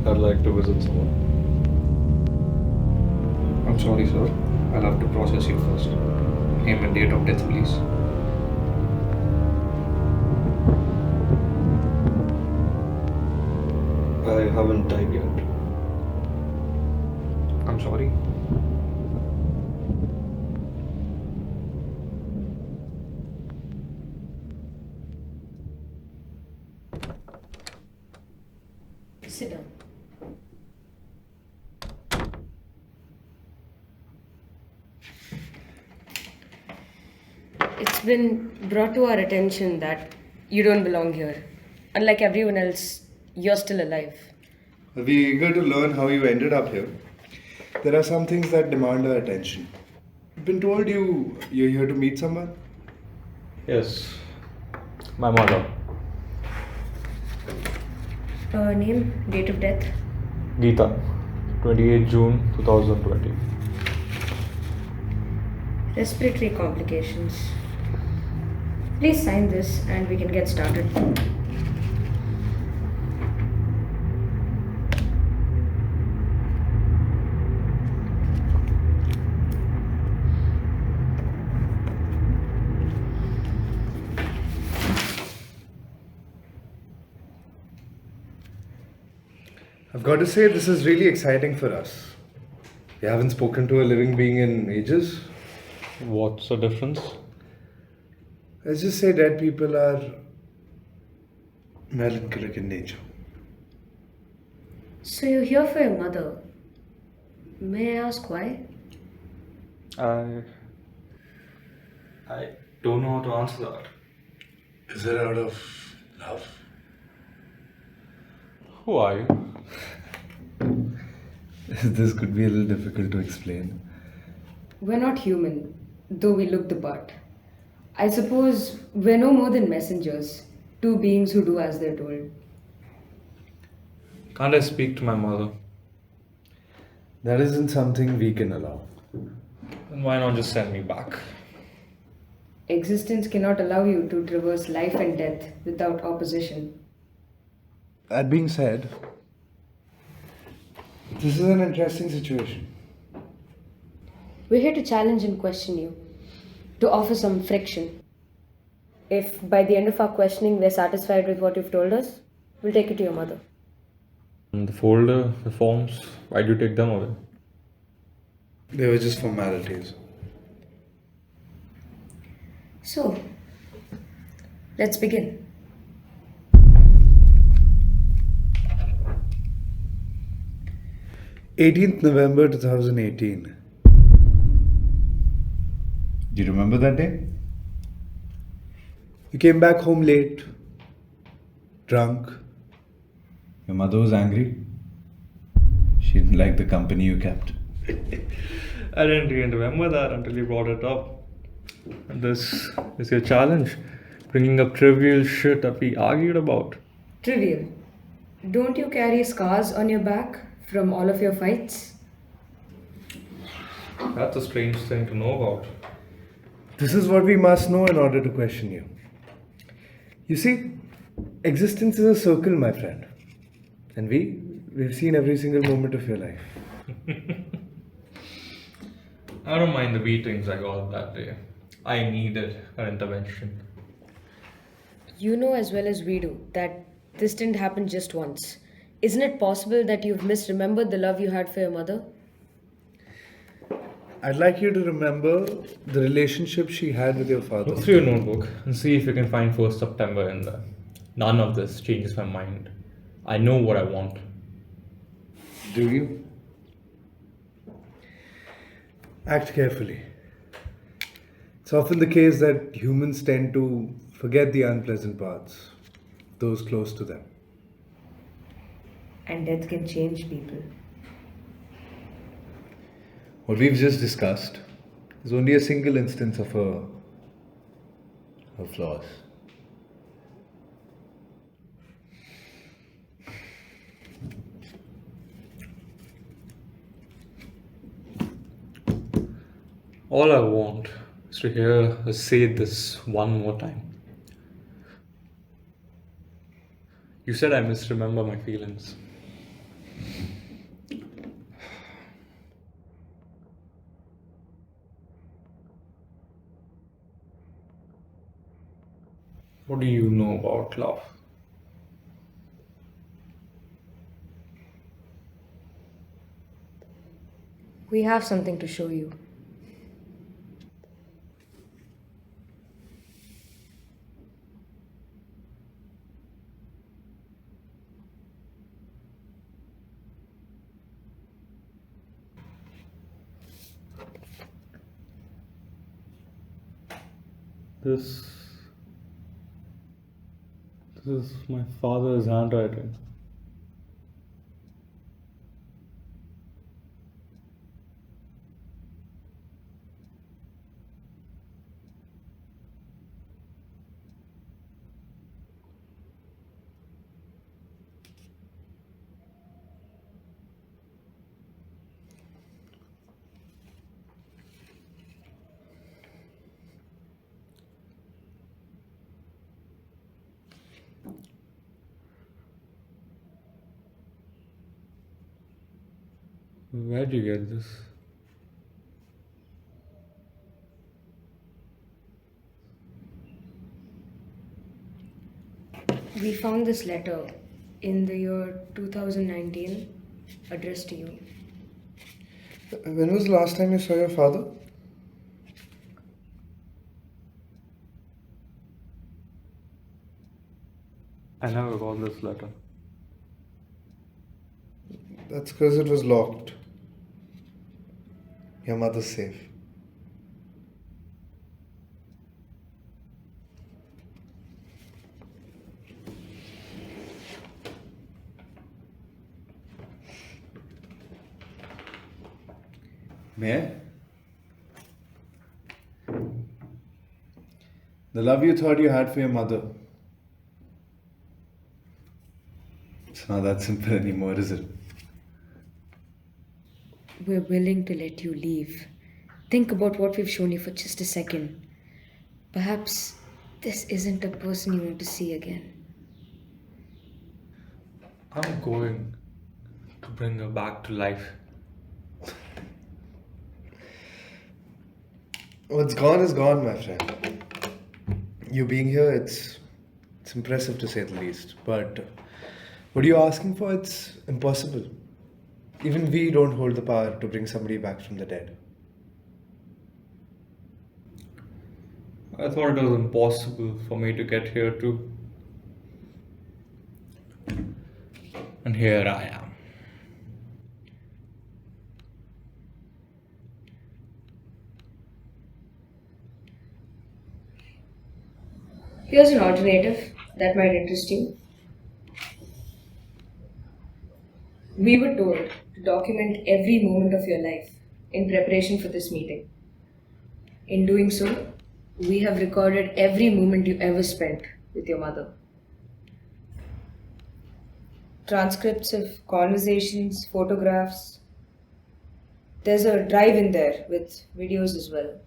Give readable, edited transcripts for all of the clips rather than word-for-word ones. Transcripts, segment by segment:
I'd like to visit someone. I'm sorry, sir. I'll have to process you first. Name and date of death, please. I haven't died yet. I'm sorry. Sit down. It's been brought to our attention that you don't belong here. Unlike everyone else, you're still alive. We're eager to learn how you ended up here. There are some things that demand our attention. I've been told you're here to meet someone. Yes, my mother. Name, date of death. Geeta, 28 June 2020. Respiratory complications. Please sign this and we can get started. I've got to say, this is really exciting for us. We haven't spoken to a living being in ages. What's the difference? Let's just say dead people are melancholic in nature. So you're here for your mother. May I ask why? I don't know how to answer that. Is it out of love? Who are you? This could be a little difficult to explain. We're not human, though we look the part. I suppose we're no more than messengers, two beings who do as they're told. Can't I speak to my mother? That isn't something we can allow. Then why not just send me back? Existence cannot allow you to traverse life and death without opposition. That being said, this is an interesting situation. We're here to challenge and question you, to offer some friction. If by the end of our questioning we're satisfied with what you've told us, we'll take it to your mother. And the folder, the forms, why do you take them away? They were just formalities. So, let's begin. 18th November 2018. Do you remember that day? You came back home late, drunk. Your mother was angry. She didn't like the company you kept. I didn't even remember that until you brought it up. And this is your challenge, bringing up trivial shit that we argued about. Trivial. Don't you carry scars on your back from all of your fights? That's a strange thing to know about. This is what we must know in order to question you. You see, existence is a circle, my friend. And we've seen every single moment of your life. I don't mind the beatings I got that day. I needed an intervention. You know as well as we do that this didn't happen just once. Isn't it possible that you've misremembered the love you had for your mother? I'd like you to remember the relationship she had with your father. Look through your notebook and see if you can find 1st September in there. None of this changes my mind. I know what I want. Do you? Act carefully. It's often the case that humans tend to forget the unpleasant parts, those close to them. And death can change people. What we've just discussed is only a single instance of her flaws. All I want is to hear her say this one more time. You said I misremember my feelings. What do you know about love? We have something to show you. This is my father's handwriting. Where'd you get this? We found this letter in the year 2019 addressed to you. When was the last time you saw your father? I never got this letter. That's because it was locked. Your mother's safe. May I? The love you thought you had for your mother. It's not that simple anymore, is it? We're willing to let you leave. Think about what we've shown you for just a second. Perhaps this isn't a person you want to see again. I'm going to bring her back to life. What's gone is gone, my friend. You being here, it's impressive to say the least. But what are you asking for? It's impossible. Even we don't hold the power to bring somebody back from the dead. I thought it was impossible for me to get here too. And here I am. Here's an alternative that might interest you. We were told to document every moment of your life in preparation for this meeting. In doing so, we have recorded every moment you ever spent with your mother. Transcripts of conversations, photographs. There's a drive in there with videos as well.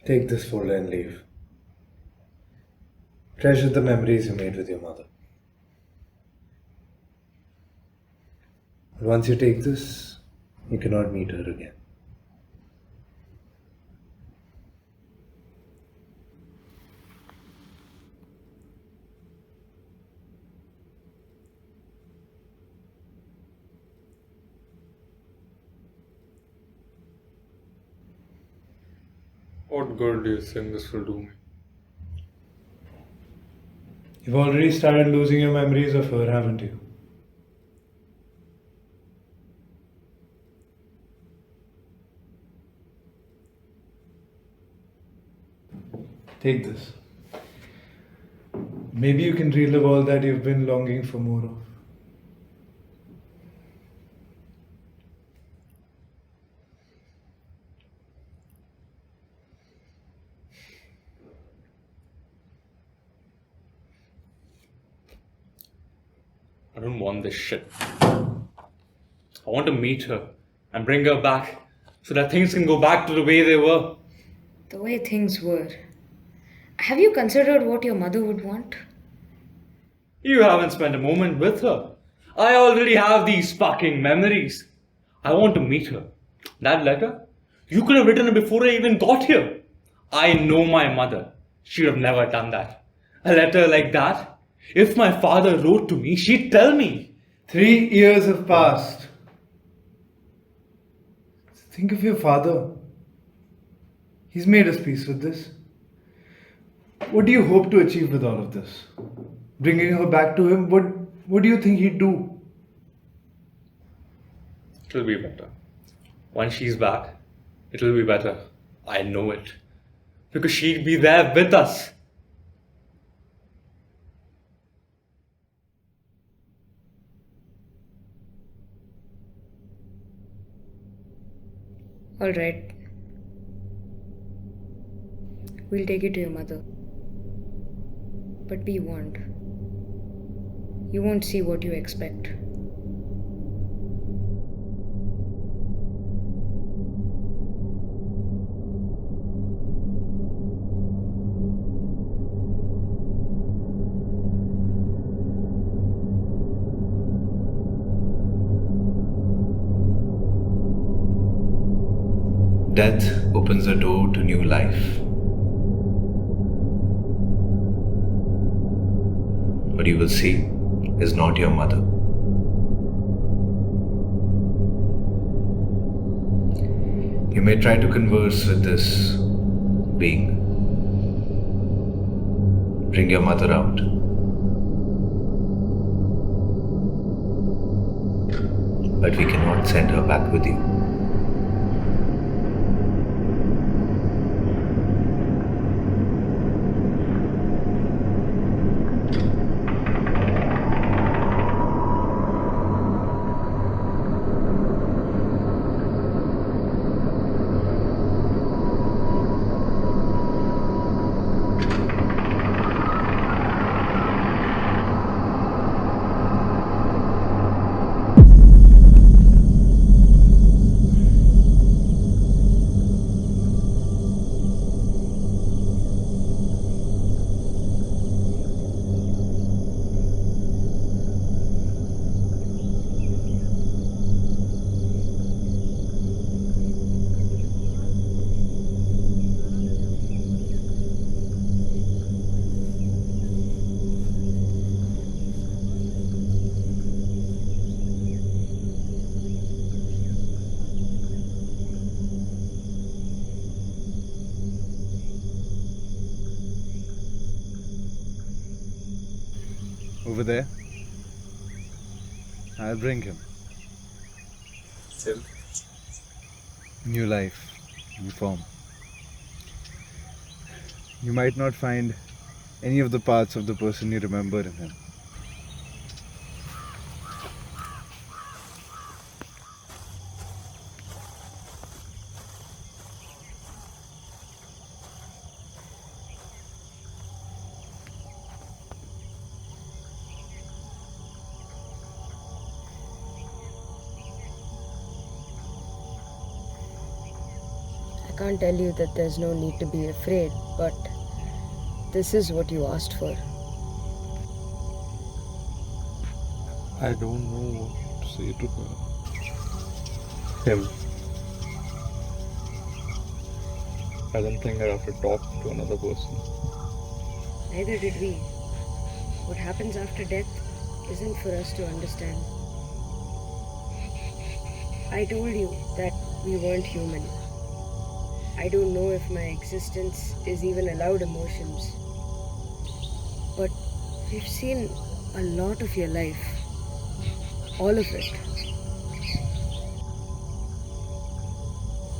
Take this folder and leave. Treasure the memories you made with your mother. Once you take this, you cannot meet her again. What good do you think this will do me? You've already started losing your memories of her, haven't you? Take this. Maybe you can relive all that you've been longing for more of. I don't want this shit. I want to meet her and bring her back so that things can go back to the way they were. The way things were. Have you considered what your mother would want? You haven't spent a moment with her. I already have these fucking memories. I want to meet her. That letter? You could have written it before I even got here. I know my mother. She'd have never done that. A letter like that? If my father wrote to me, she'd tell me. 3 years have passed. Think of your father. He's made us peace with this. What do you hope to achieve with all of this? Bringing her back to him, what do you think he'd do? It'll be better. Once she's back, it'll be better. I know it. Because she'd be there with us. Alright. We'll take you to your mother. But be warned. You won't see what you expect. Death opens the door to new life. What you will see is not your mother. You may try to converse with this being. Bring your mother out. But we cannot send her back with you. Over there. I'll bring him. Him? New life, new form. You might not find any of the parts of the person you remember in him. I can't tell you that there's no need to be afraid, but this is what you asked for. I don't know what to say to her. Him. I don't think I have to talk to another person. Neither did we. What happens after death isn't for us to understand. I told you that we weren't human. I don't know if my existence is even allowed emotions. But we've seen a lot of your life. All of it.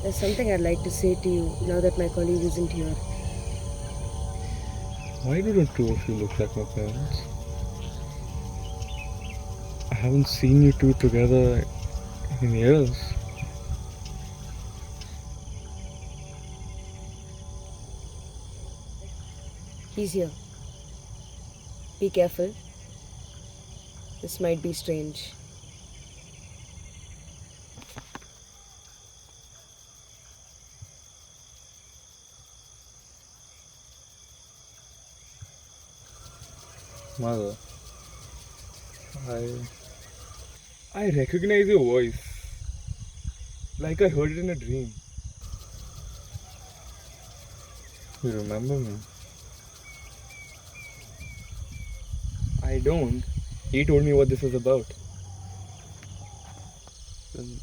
There's something I'd like to say to you now that my colleague isn't here. Why didn't two of you look like my parents? I haven't seen you two together in years. He's here. Be careful. This might be strange. Mother, I recognize your voice. Like I heard it in a dream. You remember me? I don't. He told me what this was about. Then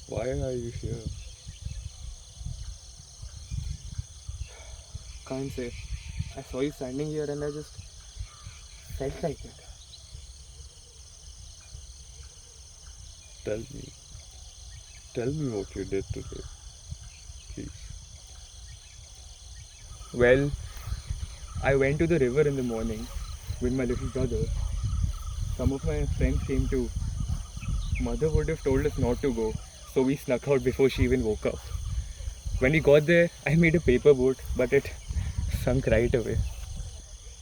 why are you here? Can't say. I saw you standing here and I just felt like it. Tell me what you did today, please. Well, I went to the river in the morning with my little brother. Some of my friends came too. Mother would have told us not to go, so we snuck out before she even woke up. When we got there, I made a paper boat, but it sunk right away.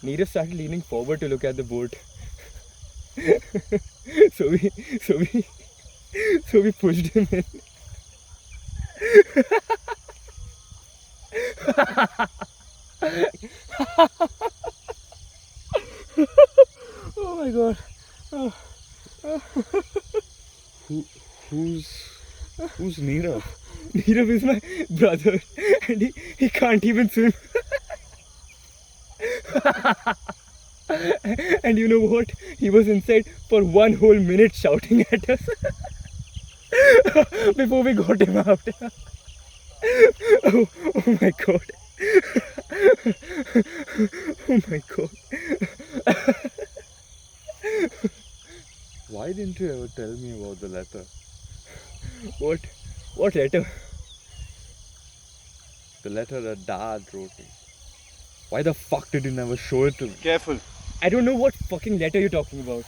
Neerav started leaning forward to look at the boat. so we pushed him in. Oh my god. Who's Neerav? Neerav is my brother and he can't even swim. And you know what? He was inside for 1 whole minute shouting at us before we got him out. Oh my god. Oh my god. Why didn't you ever tell me about the letter? What letter? The letter that Dad wrote me. Why the fuck did you never show it to me? Careful. I don't know what fucking letter you're talking about.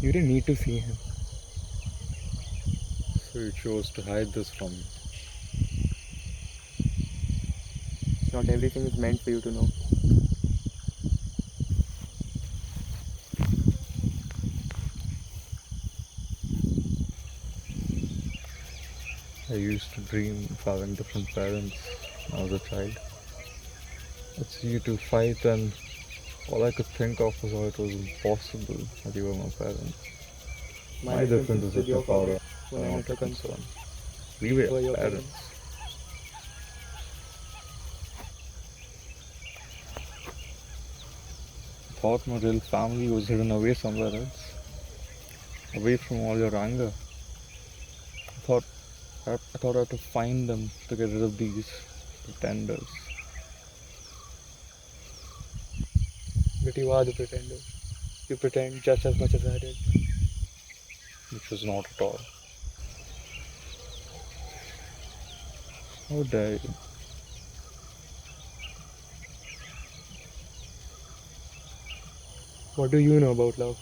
You didn't need to see him. So you chose to hide this from me. Not everything is meant for you to know. I used to dream of having different parents when I was a child. I'd see you two fight and all I could think of was how it was impossible that you were my parents. My difference is with your father. When I met her concern. We were Were your parents. I thought my real family was hidden away somewhere else. Away from all your anger. I thought I had to find them to get rid of these pretenders. But you are the pretender. You pretend just as much as I did. Which was not at all. How dare you? What do you know about love?